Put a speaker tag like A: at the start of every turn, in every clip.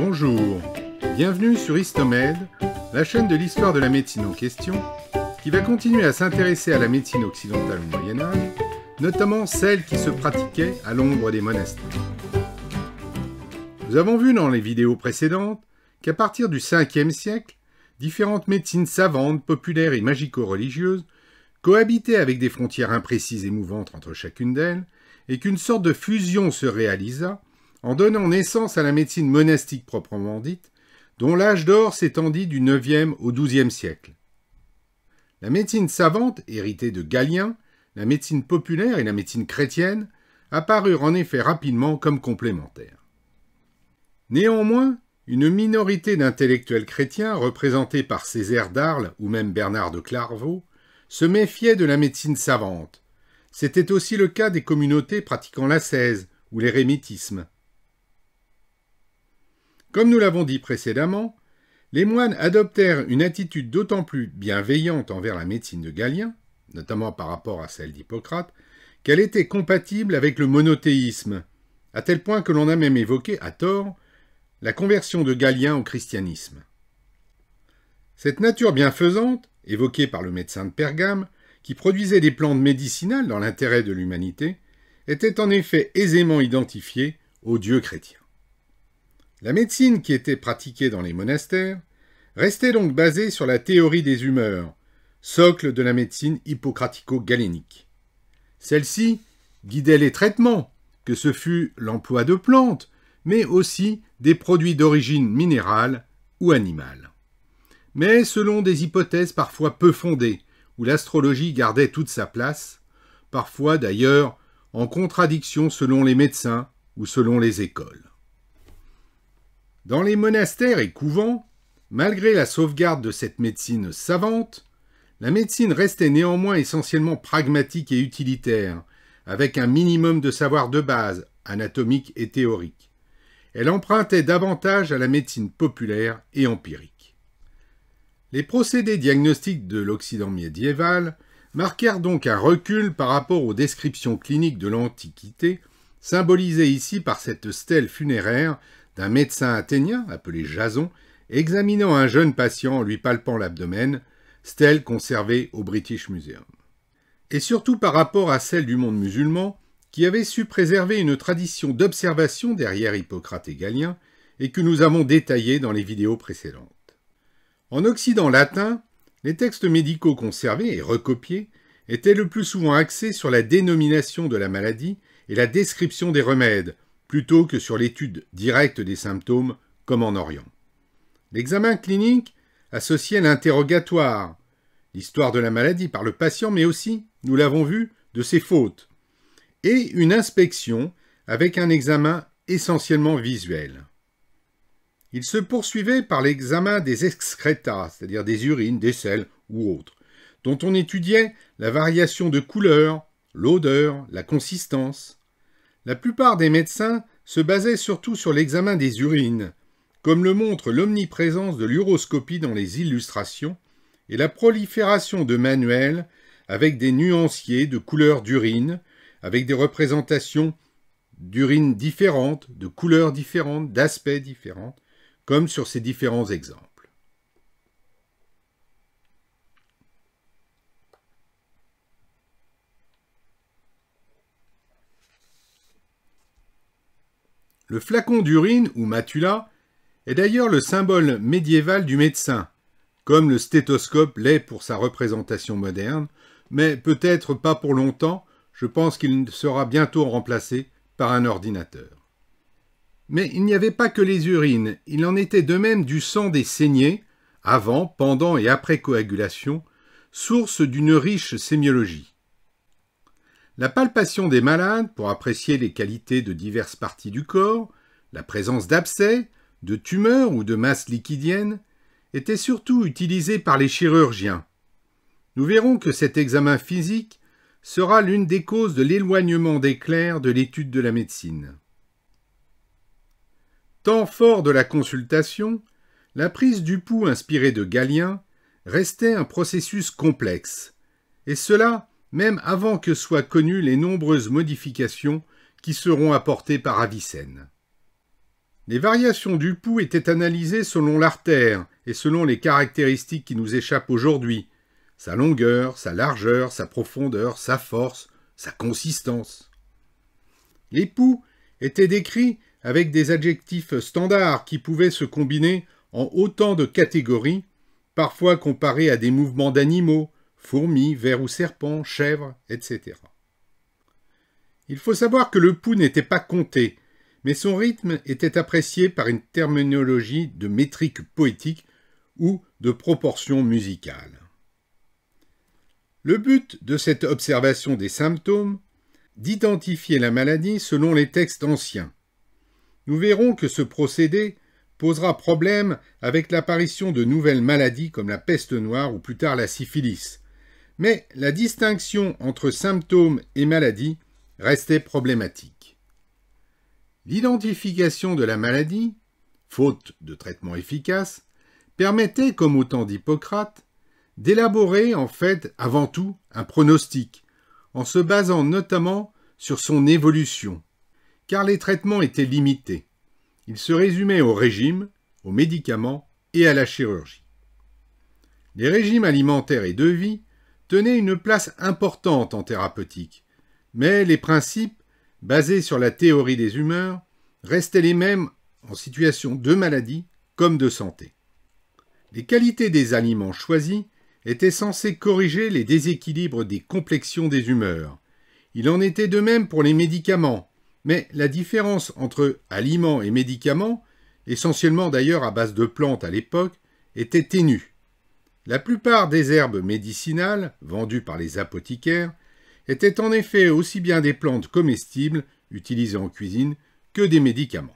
A: Bonjour, bienvenue sur Histomed, la chaîne de l'histoire de la médecine en question, qui va continuer à s'intéresser à la médecine occidentale au Moyen-Âge, notamment celle qui se pratiquait à l'ombre des monastères. Nous avons vu dans les vidéos précédentes qu'à partir du 5e siècle, différentes médecines savantes, populaires et magico-religieuses cohabitaient avec des frontières imprécises et mouvantes entre chacune d'elles, et qu'une sorte de fusion se réalisa en donnant naissance à la médecine monastique proprement dite, dont l'âge d'or s'étendit du 9e au 12e siècle. La médecine savante, héritée de Galien, la médecine populaire et la médecine chrétienne apparurent en effet rapidement comme complémentaires. Néanmoins, une minorité d'intellectuels chrétiens, représentés par Césaire d'Arles ou même Bernard de Clairvaux, se méfiait de la médecine savante. C'était aussi le cas des communautés pratiquant l'ascèse ou l'érémitisme. Comme nous l'avons dit précédemment, les moines adoptèrent une attitude d'autant plus bienveillante envers la médecine de Galien, notamment par rapport à celle d'Hippocrate, qu'elle était compatible avec le monothéisme, à tel point que l'on a même évoqué, à tort, la conversion de Galien au christianisme. Cette nature bienfaisante, évoquée par le médecin de Pergame, qui produisait des plantes médicinales dans l'intérêt de l'humanité, était en effet aisément identifiée aux dieux chrétiens. La médecine qui était pratiquée dans les monastères restait donc basée sur la théorie des humeurs, socle de la médecine hippocratico-galénique. Celle-ci guidait les traitements, que ce fût l'emploi de plantes, mais aussi des produits d'origine minérale ou animale. Mais selon des hypothèses parfois peu fondées, où l'astrologie gardait toute sa place, parfois d'ailleurs en contradiction selon les médecins ou selon les écoles. Dans les monastères et couvents, malgré la sauvegarde de cette médecine savante, la médecine restait néanmoins essentiellement pragmatique et utilitaire, avec un minimum de savoir de base, anatomique et théorique. Elle empruntait davantage à la médecine populaire et empirique. Les procédés diagnostiques de l'Occident médiéval marquèrent donc un recul par rapport aux descriptions cliniques de l'Antiquité, symbolisées ici par cette stèle funéraire d'un médecin athénien, appelé Jason, examinant un jeune patient en lui palpant l'abdomen, stèle conservée au British Museum. Et surtout par rapport à celle du monde musulman, qui avait su préserver une tradition d'observation derrière Hippocrate et Galien, et que nous avons détaillée dans les vidéos précédentes. En Occident latin, les textes médicaux conservés et recopiés étaient le plus souvent axés sur la dénomination de la maladie et la description des remèdes, plutôt que sur l'étude directe des symptômes, comme en Orient. L'examen clinique associait l'interrogatoire, l'histoire de la maladie par le patient, mais aussi, nous l'avons vu, de ses fautes, et une inspection avec un examen essentiellement visuel. Il se poursuivait par l'examen des excreta, c'est-à-dire des urines, des selles ou autres, dont on étudiait la variation de couleur, l'odeur, la consistance. La plupart des médecins se basaient surtout sur l'examen des urines, comme le montre l'omniprésence de l'uroscopie dans les illustrations et la prolifération de manuels avec des nuanciers de couleurs d'urine, avec des représentations d'urines différentes, de couleurs différentes, d'aspects différents, comme sur ces différents exemples. Le flacon d'urine, ou matula, est d'ailleurs le symbole médiéval du médecin, comme le stéthoscope l'est pour sa représentation moderne, mais peut-être pas pour longtemps, je pense qu'il sera bientôt remplacé par un ordinateur. Mais il n'y avait pas que les urines, il en était de même du sang des saignées, avant, pendant et après coagulation, source d'une riche sémiologie. La palpation des malades pour apprécier les qualités de diverses parties du corps, la présence d'abcès, de tumeurs ou de masses liquidiennes, était surtout utilisée par les chirurgiens. Nous verrons que cet examen physique sera l'une des causes de l'éloignement des clercs de l'étude de la médecine. Temps fort de la consultation, la prise du pouls inspirée de Galien restait un processus complexe, et cela même avant que soient connues les nombreuses modifications qui seront apportées par Avicenne. Les variations du pouls étaient analysées selon l'artère et selon les caractéristiques qui nous échappent aujourd'hui, sa longueur, sa largeur, sa profondeur, sa force, sa consistance. Les pouls étaient décrits avec des adjectifs standards qui pouvaient se combiner en autant de catégories, parfois comparés à des mouvements d'animaux, fourmis, vers ou serpents, chèvres, etc. Il faut savoir que le pouls n'était pas compté, mais son rythme était apprécié par une terminologie de métrique poétique ou de proportion musicale. Le but de cette observation des symptômes, d'identifier la maladie selon les textes anciens. Nous verrons que ce procédé posera problème avec l'apparition de nouvelles maladies comme la peste noire ou plus tard la syphilis, mais la distinction entre symptômes et maladies restait problématique. L'identification de la maladie, faute de traitement efficace, permettait, comme au temps d'Hippocrate, d'élaborer en fait avant tout un pronostic, en se basant notamment sur son évolution, car les traitements étaient limités. Ils se résumaient au régime, aux médicaments et à la chirurgie. Les régimes alimentaires et de vie tenaient une place importante en thérapeutique, mais les principes, basés sur la théorie des humeurs, restaient les mêmes en situation de maladie comme de santé. Les qualités des aliments choisis étaient censées corriger les déséquilibres des complexions des humeurs. Il en était de même pour les médicaments, mais la différence entre aliments et médicaments, essentiellement d'ailleurs à base de plantes à l'époque, était ténue. La plupart des herbes médicinales, vendues par les apothicaires, étaient en effet aussi bien des plantes comestibles, utilisées en cuisine, que des médicaments.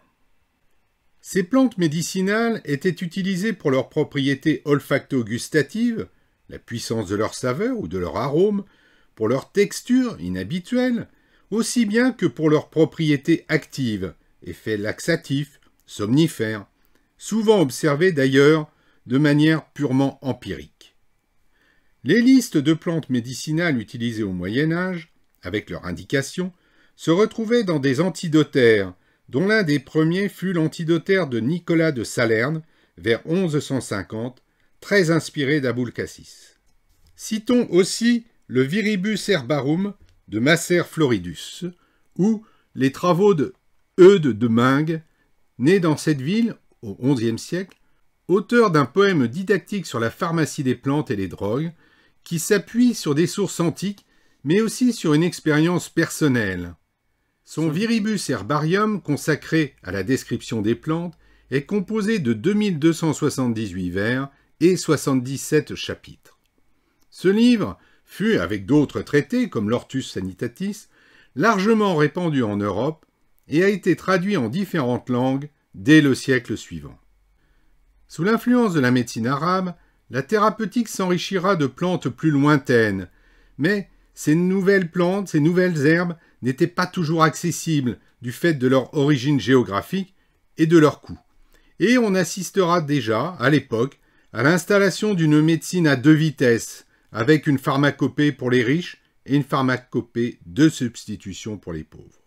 A: Ces plantes médicinales étaient utilisées pour leurs propriétés olfacto-gustatives, la puissance de leur saveur ou de leur arôme, pour leur texture inhabituelle, aussi bien que pour leurs propriétés actives, effets laxatifs, somnifères, souvent observés d'ailleurs de manière purement empirique. Les listes de plantes médicinales utilisées au Moyen Âge, avec leur indication, se retrouvaient dans des antidotaires, dont l'un des premiers fut l'antidotaire de Nicolas de Salerne, vers 1150, très inspiré d'Abulcassis. Citons aussi le Viribus herbarum de Macer Floridus, ou les travaux de Eudes de Meung, né dans cette ville au XIe siècle, auteur d'un poème didactique sur la pharmacie des plantes et les drogues, qui s'appuie sur des sources antiques, mais aussi sur une expérience personnelle. Son Viribus herbarium, consacré à la description des plantes, est composé de 2278 vers et 77 chapitres. Ce livre fut, avec d'autres traités comme l'Hortus Sanitatis, largement répandu en Europe et a été traduit en différentes langues dès le siècle suivant. Sous l'influence de la médecine arabe, la thérapeutique s'enrichira de plantes plus lointaines, mais ces nouvelles plantes, ces nouvelles herbes n'étaient pas toujours accessibles du fait de leur origine géographique et de leur coût. Et on assistera déjà, à l'époque, à l'installation d'une médecine à deux vitesses, avec une pharmacopée pour les riches et une pharmacopée de substitution pour les pauvres.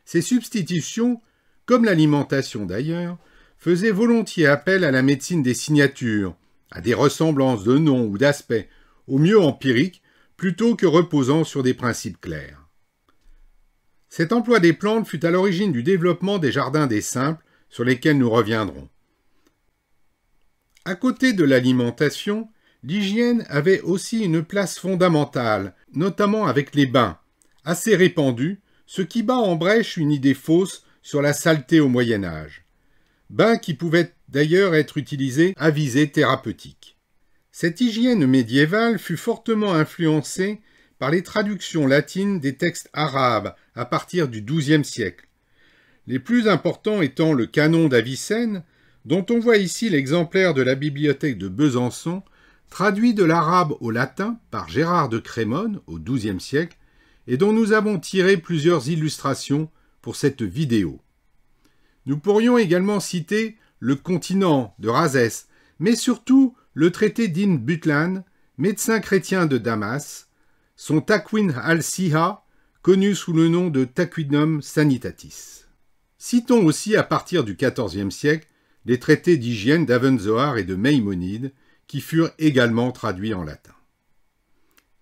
A: Ces substitutions, comme l'alimentation d'ailleurs, faisaient volontiers appel à la médecine des signatures, à des ressemblances de noms ou d'aspects, au mieux empiriques, plutôt que reposant sur des principes clairs. Cet emploi des plantes fut à l'origine du développement des jardins des simples, sur lesquels nous reviendrons. À côté de l'alimentation, l'hygiène avait aussi une place fondamentale, notamment avec les bains, assez répandus, ce qui bat en brèche une idée fausse sur la saleté au Moyen Âge. Bains qui pouvaient d'ailleurs être utilisés à visée thérapeutique. Cette hygiène médiévale fut fortement influencée par les traductions latines des textes arabes à partir du XIIe siècle, les plus importants étant le Canon d'Avicenne, dont on voit ici l'exemplaire de la bibliothèque de Besançon, traduit de l'arabe au latin par Gérard de Crémone au XIIe siècle, et dont nous avons tiré plusieurs illustrations pour cette vidéo. Nous pourrions également citer le Continent de Rhazès, mais surtout le traité d'Ibn Butlan, médecin chrétien de Damas, son Taqwin al-Siha, connu sous le nom de Taqwinum Sanitatis. Citons aussi à partir du XIVe siècle les traités d'hygiène d'Avenzoar et de Maïmonide, qui furent également traduits en latin.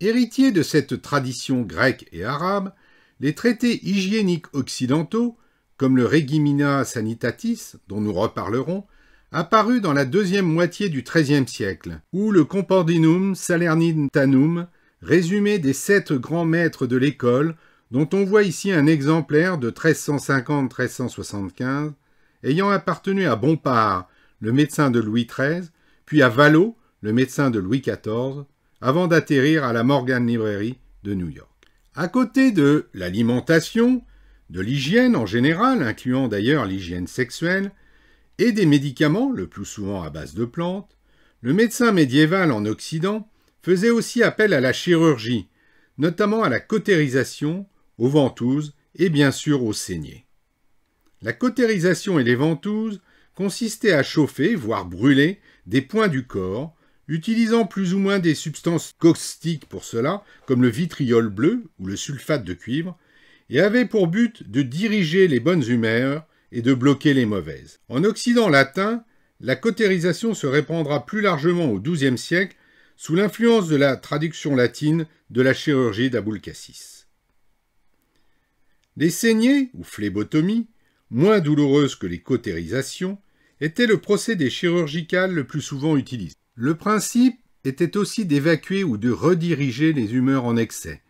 A: Héritiers de cette tradition grecque et arabe, les traités hygiéniques occidentaux, comme le Regimina Sanitatis, dont nous reparlerons, apparut dans la deuxième moitié du XIIIe siècle, où le Compendinum Salernitanum résumé des 7 grands maîtres de l'école, dont on voit ici un exemplaire de 1350-1375, ayant appartenu à Bompard, le médecin de Louis XIII, puis à Vallot, le médecin de Louis XIV, avant d'atterrir à la Morgan Library de New York. À côté de l'alimentation, de l'hygiène en général, incluant d'ailleurs l'hygiène sexuelle, et des médicaments, le plus souvent à base de plantes, le médecin médiéval en Occident faisait aussi appel à la chirurgie, notamment à la cautérisation, aux ventouses et bien sûr aux saignées. La cautérisation et les ventouses consistaient à chauffer, voire brûler, des points du corps, utilisant plus ou moins des substances caustiques pour cela, comme le vitriol bleu ou le sulfate de cuivre, et avaient pour but de diriger les bonnes humeurs et de bloquer les mauvaises. En Occident latin, la cautérisation se répandra plus largement au XIIe siècle sous l'influence de la traduction latine de la chirurgie d'Abulcassis. Les saignées, ou phlébotomies, moins douloureuses que les cautérisations, étaient le procédé chirurgical le plus souvent utilisé. Le principe était aussi d'évacuer ou de rediriger les humeurs en excès.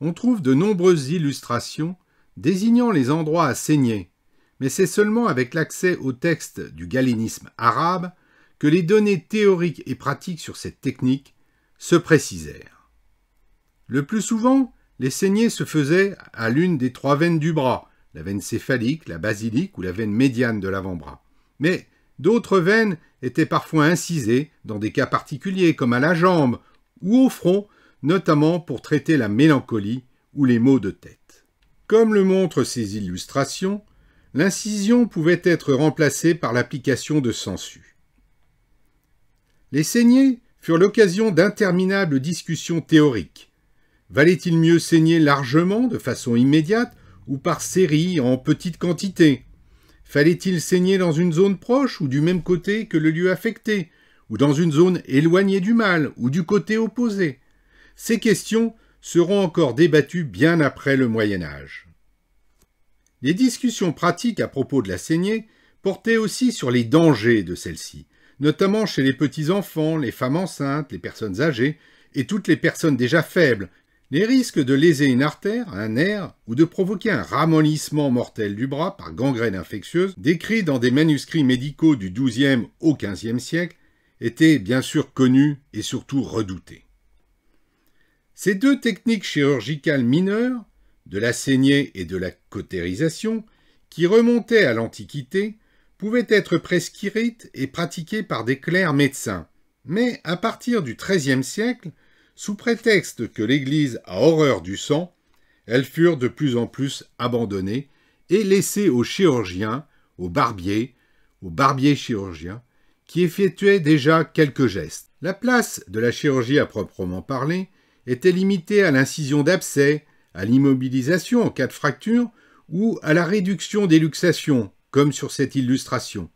A: On trouve de nombreuses illustrations désignant les endroits à saigner, mais c'est seulement avec l'accès au texte du galénisme arabe que les données théoriques et pratiques sur cette technique se précisèrent. Le plus souvent, les saignées se faisaient à l'une des 3 veines du bras, la veine céphalique, la basilique ou la veine médiane de l'avant-bras. Mais d'autres veines étaient parfois incisées dans des cas particuliers, comme à la jambe ou au front, notamment pour traiter la mélancolie ou les maux de tête. Comme le montrent ces illustrations, l'incision pouvait être remplacée par l'application de sangsues. Les saignées furent l'occasion d'interminables discussions théoriques. Valait-il mieux saigner largement, de façon immédiate, ou par série, en petite quantité? Fallait-il saigner dans une zone proche ou du même côté que le lieu affecté, ou dans une zone éloignée du mal, ou du côté opposé? Ces questions seront encore débattues bien après le Moyen Âge. Les discussions pratiques à propos de la saignée portaient aussi sur les dangers de celle-ci, notamment chez les petits-enfants, les femmes enceintes, les personnes âgées et toutes les personnes déjà faibles, les risques de léser une artère, un nerf ou de provoquer un ramollissement mortel du bras par gangrène infectieuse, décrits dans des manuscrits médicaux du XIIe au XVe siècle, étaient bien sûr connus et surtout redoutés. Ces 2 techniques chirurgicales mineures, de la saignée et de la cautérisation, qui remontaient à l'Antiquité, pouvaient être prescrites et pratiquées par des clercs médecins. Mais à partir du XIIIe siècle, sous prétexte que l'Église a horreur du sang, elles furent de plus en plus abandonnées et laissées aux chirurgiens, aux barbiers chirurgiens, qui effectuaient déjà quelques gestes. La place de la chirurgie à proprement parler était limitée à l'incision d'abcès, à l'immobilisation en cas de fracture ou à la réduction des luxations, comme sur cette illustration,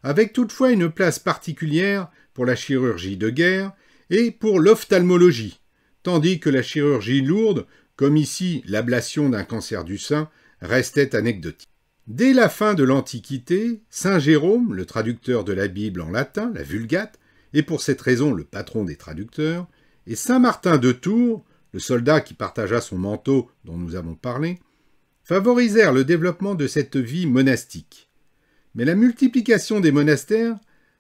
A: avec toutefois une place particulière pour la chirurgie de guerre et pour l'ophtalmologie, tandis que la chirurgie lourde, comme ici l'ablation d'un cancer du sein, restait anecdotique. Dès la fin de l'Antiquité, saint Jérôme, le traducteur de la Bible en latin, la Vulgate, et pour cette raison le patron des traducteurs, et saint Martin de Tours, le soldat qui partagea son manteau dont nous avons parlé, favorisèrent le développement de cette vie monastique. Mais la multiplication des monastères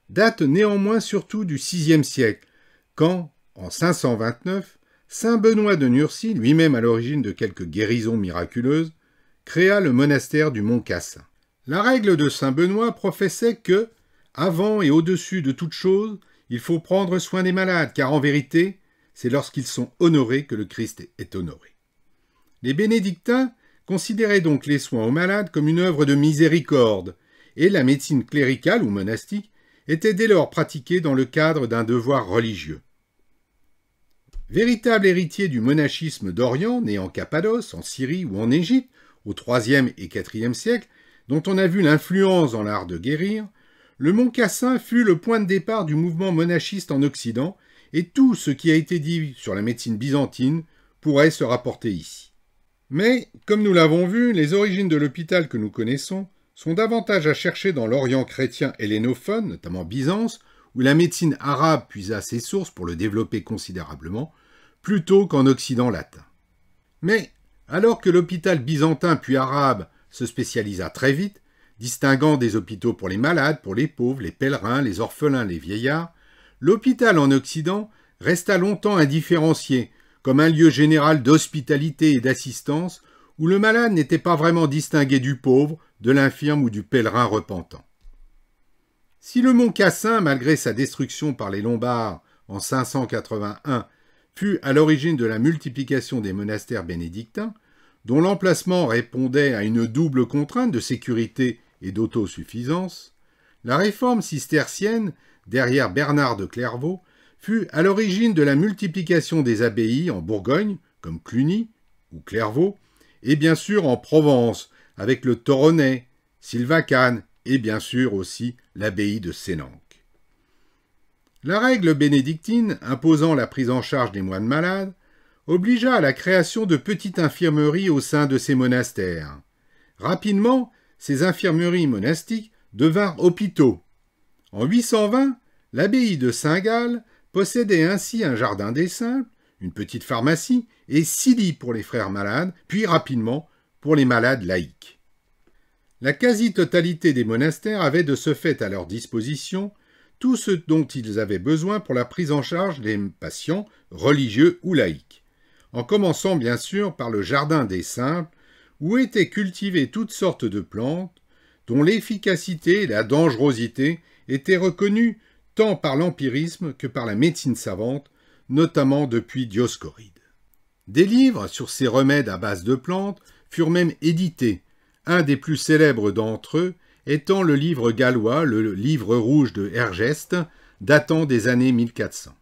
A: date néanmoins surtout du VIe siècle, quand, en 529, saint Benoît de Nursie, lui-même à l'origine de quelques guérisons miraculeuses, créa le monastère du Mont Cassin. La règle de saint Benoît professait que, avant et au-dessus de toute chose, il faut prendre soin des malades, car en vérité, c'est lorsqu'ils sont honorés que le Christ est honoré. Les bénédictins considéraient donc les soins aux malades comme une œuvre de miséricorde, et la médecine cléricale ou monastique était dès lors pratiquée dans le cadre d'un devoir religieux. Véritable héritier du monachisme d'Orient, né en Cappadoce, en Syrie ou en Égypte, au IIIe et IVe siècle, dont on a vu l'influence dans l'art de guérir, le Mont Cassin fut le point de départ du mouvement monachiste en Occident, et tout ce qui a été dit sur la médecine byzantine pourrait se rapporter ici. Mais, comme nous l'avons vu, les origines de l'hôpital que nous connaissons sont davantage à chercher dans l'Orient chrétien hellénophone, notamment Byzance, où la médecine arabe puisa ses sources pour le développer considérablement, plutôt qu'en Occident latin. Mais, alors que l'hôpital byzantin puis arabe se spécialisa très vite, distinguant des hôpitaux pour les malades, pour les pauvres, les pèlerins, les orphelins, les vieillards, l'hôpital en Occident resta longtemps indifférencié, comme un lieu général d'hospitalité et d'assistance, où le malade n'était pas vraiment distingué du pauvre, de l'infirme ou du pèlerin repentant. Si le mont Cassin, malgré sa destruction par les Lombards en 581, fut à l'origine de la multiplication des monastères bénédictins, dont l'emplacement répondait à une double contrainte de sécurité et d'autosuffisance, la réforme cistercienne, derrière Bernard de Clairvaux, fut à l'origine de la multiplication des abbayes en Bourgogne, comme Cluny ou Clairvaux, et bien sûr en Provence, avec le Toronnais, Sylvacane et bien sûr aussi l'abbaye de Sénanque. La règle bénédictine, imposant la prise en charge des moines malades, obligea à la création de petites infirmeries au sein de ces monastères. Rapidement, ces infirmeries monastiques devinrent hôpitaux. En 820, l'abbaye de Saint-Gall possédait ainsi un jardin des simples, une petite pharmacie et 6 lits pour les frères malades, puis rapidement pour les malades laïcs. La quasi-totalité des monastères avaient de ce fait à leur disposition tout ce dont ils avaient besoin pour la prise en charge des patients religieux ou laïcs, en commençant bien sûr par le jardin des simples, où étaient cultivées toutes sortes de plantes, dont l'efficacité et la dangerosité étaient reconnues tant par l'empirisme que par la médecine savante, notamment depuis Dioscoride. Des livres sur ces remèdes à base de plantes furent même édités, un des plus célèbres d'entre eux étant le livre gallois, le livre rouge de Hergeste, datant des années 1400.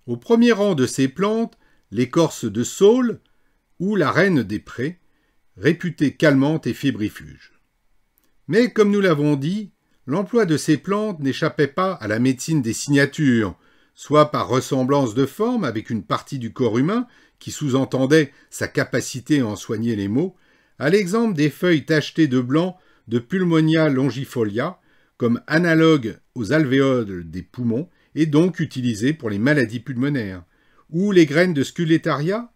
A: Au premier rang de ces plantes, l'écorce de saule ou la reine des prés, réputée calmante et fébrifuge. Mais comme nous l'avons dit, l'emploi de ces plantes n'échappait pas à la médecine des signatures, soit par ressemblance de forme avec une partie du corps humain qui sous-entendait sa capacité à en soigner les maux, à l'exemple des feuilles tachetées de blanc de Pulmonia longifolia, comme analogue aux alvéoles des poumons et donc utilisées pour les maladies pulmonaires, ou les graines de Sculettaria,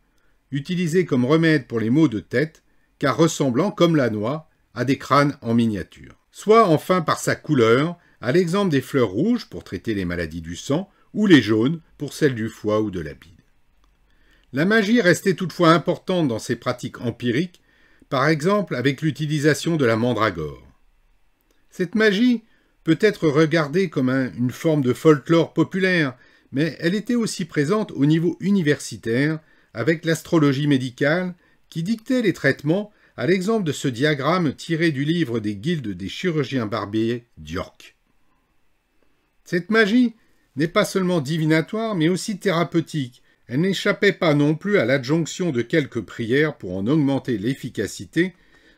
A: utilisées comme remède pour les maux de tête, car ressemblant, comme la noix, à des crânes en miniature. Soit enfin par sa couleur, à l'exemple des fleurs rouges pour traiter les maladies du sang, ou les jaunes pour celles du foie ou de la bile. La magie restait toutefois importante dans ces pratiques empiriques, par exemple avec l'utilisation de la mandragore. Cette magie peut être regardée comme une forme de folklore populaire, mais elle était aussi présente au niveau universitaire avec l'astrologie médicale qui dictait les traitements à l'exemple de ce diagramme tiré du livre des guildes des chirurgiens barbiers d'York. Cette magie n'est pas seulement divinatoire mais aussi thérapeutique. Elle n'échappait pas non plus à l'adjonction de quelques prières pour en augmenter l'efficacité,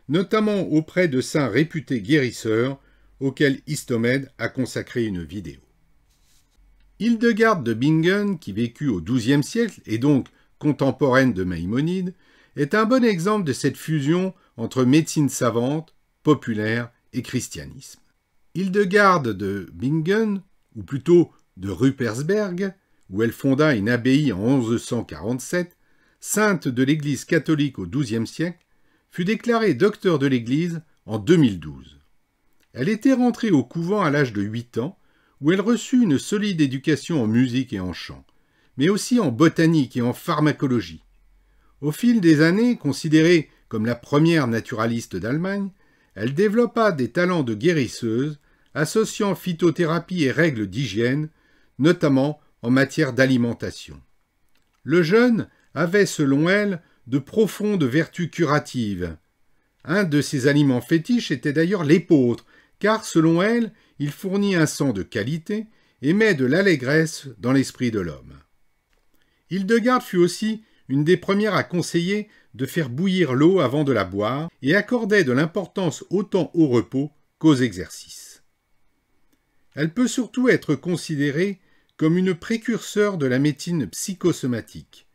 A: notamment auprès de saints réputés guérisseurs, auxquels Histomède a consacré une vidéo. Hildegarde de Bingen, qui vécut au XIIe siècle et donc contemporaine de Maïmonide, est un bon exemple de cette fusion entre médecine savante, populaire et christianisme. Hildegarde de Bingen, ou plutôt de Ruppersberg, où elle fonda une abbaye en 1147, sainte de l'Église catholique au XIIe siècle, fut déclarée docteur de l'Église en 2012. Elle était rentrée au couvent à l'âge de 8 ans, où elle reçut une solide éducation en musique et en chant, mais aussi en botanique et en pharmacologie. Au fil des années, considérée comme la première naturaliste d'Allemagne, elle développa des talents de guérisseuse, associant phytothérapie et règles d'hygiène, notamment en matière d'alimentation. Le jeûne avait, selon elle, de profondes vertus curatives. Un de ses aliments fétiches était d'ailleurs l'épeautre, car, selon elle, il fournit un sang de qualité et met de l'allégresse dans l'esprit de l'homme. Hildegarde fut aussi une des premières à conseiller de faire bouillir l'eau avant de la boire et accordait de l'importance autant au repos qu'aux exercices. Elle peut surtout être considérée comme une précurseur de la médecine psychosomatique.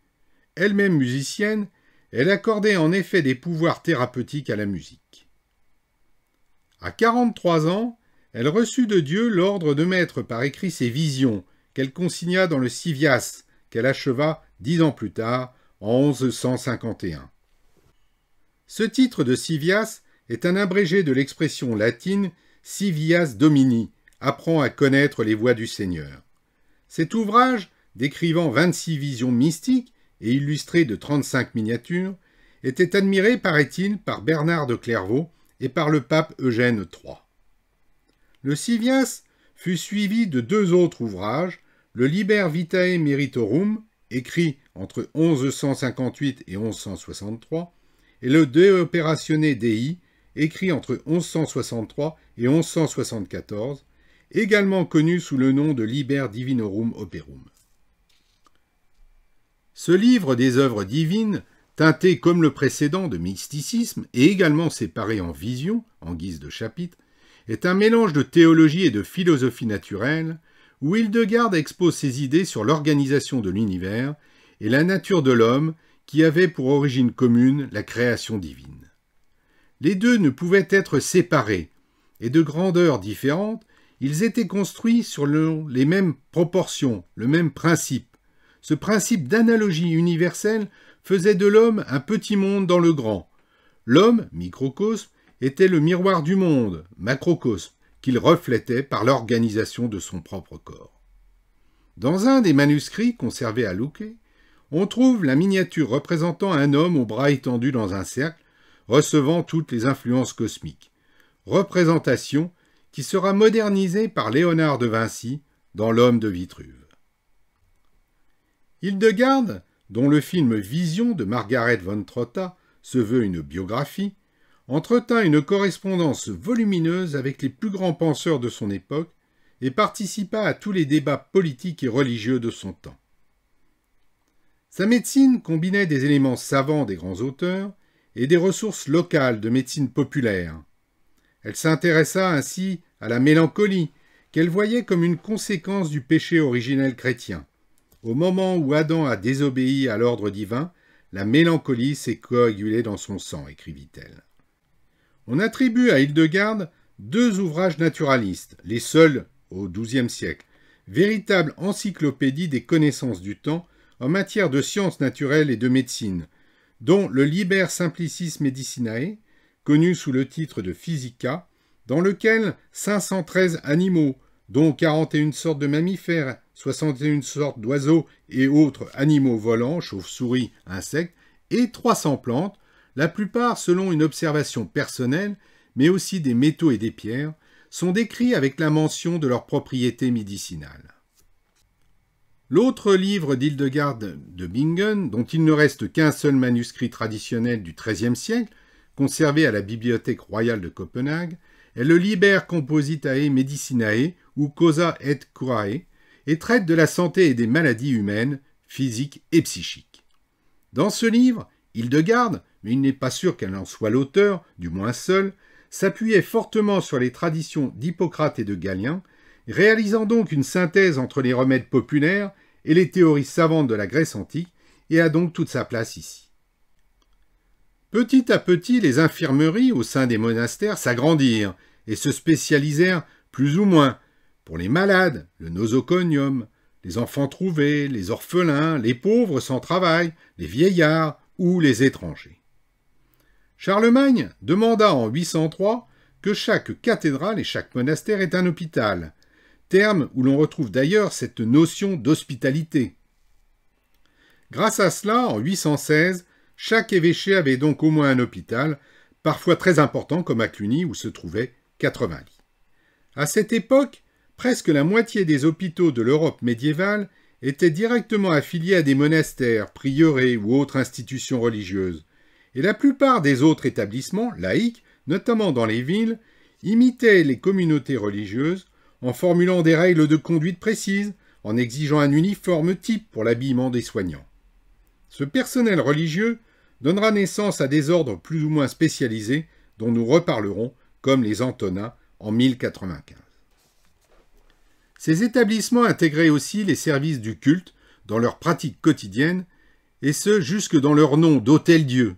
A: Elle-même musicienne, elle accordait en effet des pouvoirs thérapeutiques à la musique. À 43 ans, elle reçut de Dieu l'ordre de mettre par écrit ses visions qu'elle consigna dans le Civias, qu'elle acheva 10 ans plus tard, en 1151. Ce titre de Civias est un abrégé de l'expression latine Civias Domini, apprend à connaître les voies du Seigneur. Cet ouvrage, décrivant 26 visions mystiques et illustré de 35 miniatures, était admiré, paraît-il, par Bernard de Clairvaux et par le pape Eugène III. Le Civias fut suivi de 2 autres ouvrages, le Liber Vitae Meritorum, écrit entre 1158 et 1163, et le De Operatione Dei, écrit entre 1163 et 1174, également connu sous le nom de Liber Divinorum Operum. Ce livre des œuvres divines, teinté comme le précédent de mysticisme et également séparé en visions, en guise de chapitres, est un mélange de théologie et de philosophie naturelle, où Hildegarde expose ses idées sur l'organisation de l'univers et la nature de l'homme qui avait pour origine commune la création divine. Les deux ne pouvaient être séparés, et de grandeurs différentes, ils étaient construits sur les mêmes proportions, le même principe. Ce principe d'analogie universelle faisait de l'homme un petit monde dans le grand. L'homme, microcosme, était le miroir du monde, macrocosme, qu'il reflétait par l'organisation de son propre corps. Dans un des manuscrits conservés à Lucca, on trouve la miniature représentant un homme aux bras étendus dans un cercle, recevant toutes les influences cosmiques. Représentation qui sera modernisée par Léonard de Vinci dans L'Homme de Vitruve. Hildegarde, dont le film Vision de Margaret von Trotta se veut une biographie, entretint une correspondance volumineuse avec les plus grands penseurs de son époque et participa à tous les débats politiques et religieux de son temps. Sa médecine combinait des éléments savants des grands auteurs et des ressources locales de médecine populaire. Elle s'intéressa ainsi à la mélancolie, qu'elle voyait comme une conséquence du péché originel chrétien. Au moment où Adam a désobéi à l'ordre divin, la mélancolie s'est coagulée dans son sang, écrivit-elle. On attribue à Hildegarde 2 ouvrages naturalistes, les seuls au XIIe siècle, véritable encyclopédie des connaissances du temps en matière de sciences naturelles et de médecine, dont le Liber Simplicis Medicinae, connu sous le titre de Physica, dans lequel 513 animaux, dont 41 sortes de mammifères, 61 sortes d'oiseaux et autres animaux volants, chauves-souris, insectes, et 300 plantes, la plupart selon une observation personnelle, mais aussi des métaux et des pierres, sont décrits avec la mention de leurs propriétés médicinales. L'autre livre d'Hildegarde de Bingen, dont il ne reste qu'un seul manuscrit traditionnel du XIIIe siècle, conservé à la Bibliothèque royale de Copenhague, est le Liber Compositae Medicinae, ou Causa et Curae, et traite de la santé et des maladies humaines, physiques et psychiques. Dans ce livre, Hildegarde, mais il n'est pas sûr qu'elle en soit l'auteur, du moins seule, s'appuyait fortement sur les traditions d'Hippocrate et de Galien, réalisant donc une synthèse entre les remèdes populaires et les théories savantes de la Grèce antique, et a donc toute sa place ici. Petit à petit, les infirmeries au sein des monastères s'agrandirent et se spécialisèrent plus ou moins. Pour les malades, le nosoconium, les enfants trouvés, les orphelins, les pauvres sans travail, les vieillards ou les étrangers. Charlemagne demanda en 803 que chaque cathédrale et chaque monastère ait un hôpital, terme où l'on retrouve d'ailleurs cette notion d'hospitalité. Grâce à cela, en 816, chaque évêché avait donc au moins un hôpital, parfois très important comme à Cluny où se trouvaient 80 lits. À cette époque, presque la moitié des hôpitaux de l'Europe médiévale étaient directement affiliés à des monastères, prieurés ou autres institutions religieuses, et la plupart des autres établissements laïques, notamment dans les villes, imitaient les communautés religieuses en formulant des règles de conduite précises, en exigeant un uniforme type pour l'habillement des soignants. Ce personnel religieux donnera naissance à des ordres plus ou moins spécialisés dont nous reparlerons, comme les Antonins en 1095. Ces établissements intégraient aussi les services du culte dans leur pratique quotidienne, et ce jusque dans leur nom d'hôtel-dieu.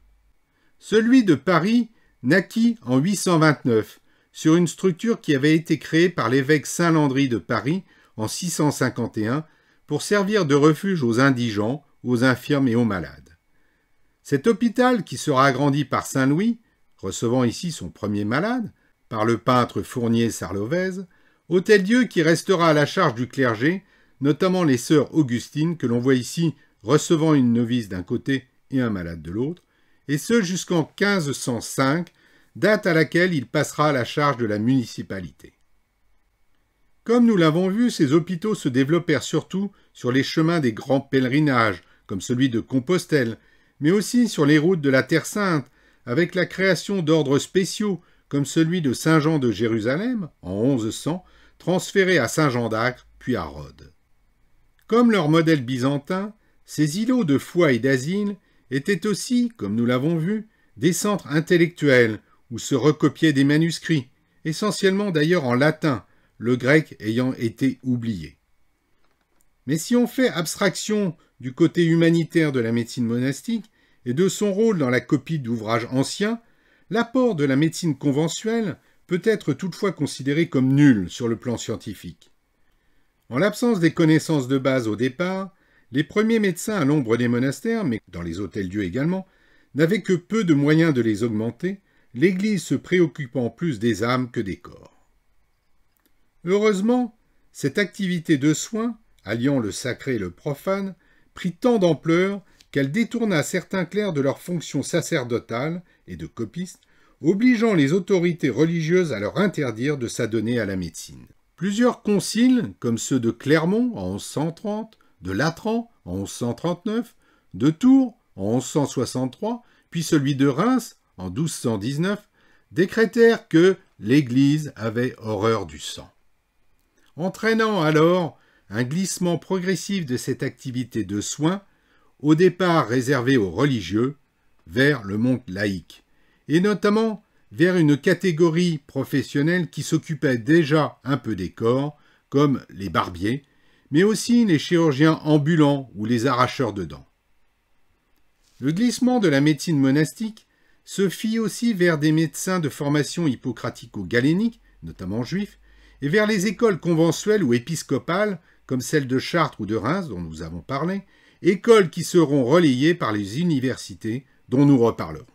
A: Celui de Paris naquit en 829, sur une structure qui avait été créée par l'évêque Saint-Landry de Paris en 651 pour servir de refuge aux indigents, aux infirmes et aux malades. Cet hôpital, qui sera agrandi par Saint-Louis, recevant ici son premier malade, par le peintre Fournier Sarlovez, hôtel-dieu qui restera à la charge du clergé, notamment les sœurs Augustines que l'on voit ici recevant une novice d'un côté et un malade de l'autre, et ce jusqu'en 1505, date à laquelle il passera à la charge de la municipalité. Comme nous l'avons vu, ces hôpitaux se développèrent surtout sur les chemins des grands pèlerinages, comme celui de Compostelle, mais aussi sur les routes de la Terre Sainte, avec la création d'ordres spéciaux, comme celui de Saint-Jean de Jérusalem, en 1100, transféré à Saint-Jean d'Acre, puis à Rhodes. Comme leur modèle byzantin, ces îlots de foi et d'asile étaient aussi, comme nous l'avons vu, des centres intellectuels où se recopiaient des manuscrits, essentiellement d'ailleurs en latin, le grec ayant été oublié. Mais si on fait abstraction du côté humanitaire de la médecine monastique et de son rôle dans la copie d'ouvrages anciens, l'apport de la médecine conventuelle peut être toutefois considéré comme nul sur le plan scientifique. En l'absence des connaissances de base au départ, les premiers médecins à l'ombre des monastères, mais dans les hôtels-dieux également, n'avaient que peu de moyens de les augmenter, l'Église se préoccupant plus des âmes que des corps. Heureusement, cette activité de soins, alliant le sacré et le profane, prit tant d'ampleur qu'elle détourna certains clercs de leurs fonctions sacerdotales et de copistes, obligeant les autorités religieuses à leur interdire de s'adonner à la médecine. Plusieurs conciles, comme ceux de Clermont en 1130, de Latran en 1139, de Tours en 1163, puis celui de Reims en 1219, décrétèrent que l'Église avait horreur du sang. Entraînant alors un glissement progressif de cette activité de soins, au départ réservée aux religieux, vers le monde laïque, et notamment vers une catégorie professionnelle qui s'occupait déjà un peu des corps, comme les barbiers, mais aussi les chirurgiens ambulants ou les arracheurs de dents. Le glissement de la médecine monastique se fit aussi vers des médecins de formation hippocratico-galénique, notamment juifs, et vers les écoles conventuelles ou épiscopales, comme celle de Chartres ou de Reims dont nous avons parlé, écoles qui seront relayées par les universités dont nous reparlerons.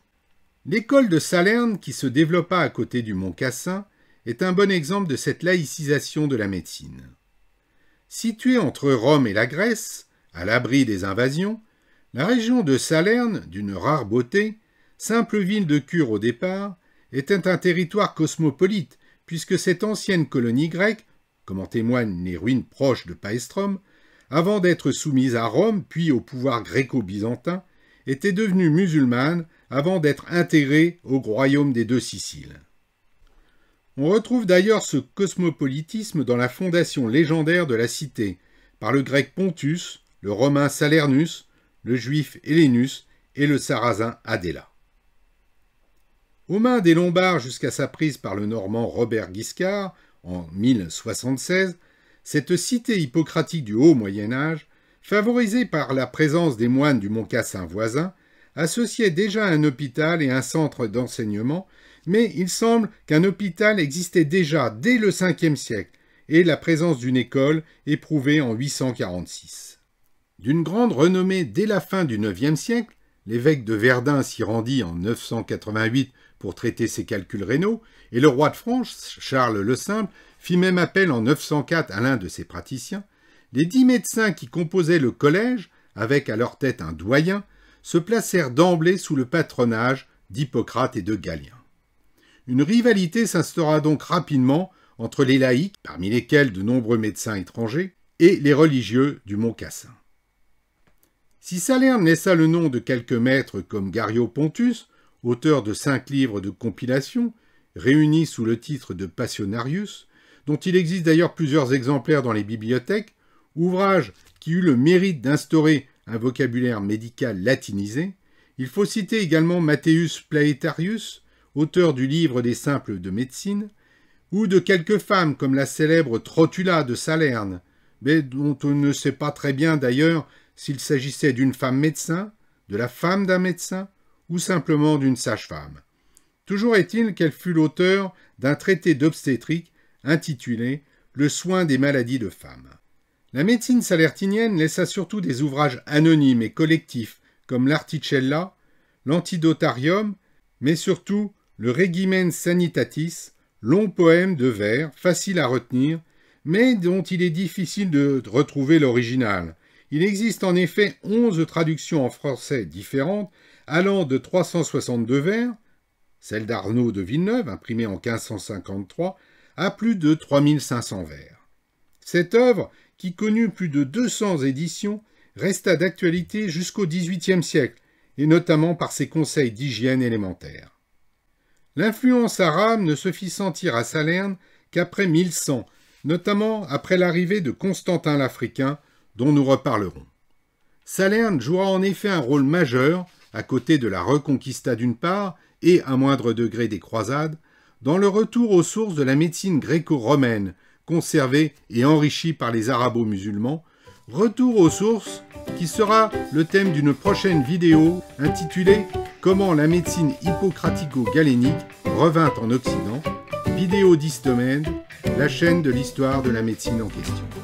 A: L'école de Salerne, qui se développa à côté du Mont Cassin, est un bon exemple de cette laïcisation de la médecine. Située entre Rome et la Grèce, à l'abri des invasions, la région de Salerne, d'une rare beauté, simple ville de cure au départ, était un territoire cosmopolite, puisque cette ancienne colonie grecque, comme en témoignent les ruines proches de Paestromes, avant d'être soumise à Rome puis au pouvoir gréco-byzantin, était devenue musulmane avant d'être intégrée au royaume des deux Siciles. On retrouve d'ailleurs ce cosmopolitisme dans la fondation légendaire de la cité, par le grec Pontus, le romain Salernus, le juif Hellénus et le sarrasin Adela. Aux mains des Lombards jusqu'à sa prise par le Normand Robert Guiscard en 1076, cette cité hippocratique du haut Moyen-Âge, favorisée par la présence des moines du Mont Cassin voisin, associait déjà un hôpital et un centre d'enseignement, mais il semble qu'un hôpital existait déjà dès le Ve siècle et la présence d'une école est prouvée en 846. D'une grande renommée dès la fin du IXe siècle, l'évêque de Verdun s'y rendit en 988 pour traiter ses calculs rénaux, et le roi de France, Charles le Simple, fit même appel en 904 à l'un de ses praticiens. Les 10 médecins qui composaient le collège, avec à leur tête un doyen, se placèrent d'emblée sous le patronage d'Hippocrate et de Galien. Une rivalité s'instaura donc rapidement entre les laïcs, parmi lesquels de nombreux médecins étrangers, et les religieux du Mont Cassin. Si Salerne laissa le nom de quelques maîtres comme Gario Pontus, auteur de 5 livres de compilation, réunis sous le titre de Passionarius, dont il existe d'ailleurs plusieurs exemplaires dans les bibliothèques, ouvrage qui eut le mérite d'instaurer un vocabulaire médical latinisé, Il faut citer également Matthäus Plaetarius, auteur du livre des simples de médecine, ou de quelques femmes comme la célèbre Trotula de Salerne, mais dont on ne sait pas très bien d'ailleurs s'il s'agissait d'une femme médecin, de la femme d'un médecin, ou simplement d'une sage-femme. Toujours est-il qu'elle fut l'auteur d'un traité d'obstétrique intitulé « Le soin des maladies de femmes ». La médecine salertinienne laissa surtout des ouvrages anonymes et collectifs comme l'Articella, l'Antidotarium, mais surtout le Regimen Sanitatis, long poème de vers, facile à retenir, mais dont il est difficile de retrouver l'original. Il existe en effet 11 traductions en français différentes, allant de 362 vers, celle d'Arnaud de Villeneuve, imprimée en 1553, à plus de 3500 vers. Cette œuvre, qui connut plus de 200 éditions, resta d'actualité jusqu'au XVIIIe siècle, et notamment par ses conseils d'hygiène élémentaire. L'influence arabe ne se fit sentir à Salerne qu'après 1100, notamment après l'arrivée de Constantin l'Africain, dont nous reparlerons. Salerne jouera en effet un rôle majeur, à côté de la Reconquista d'une part, et à moindre degré des croisades, dans le retour aux sources de la médecine gréco-romaine, conservée et enrichie par les arabo-musulmans, retour aux sources qui sera le thème d'une prochaine vidéo intitulée « Comment la médecine hippocratico-galénique revint en Occident », vidéo d'Histomède, la chaîne de l'histoire de la médecine en question.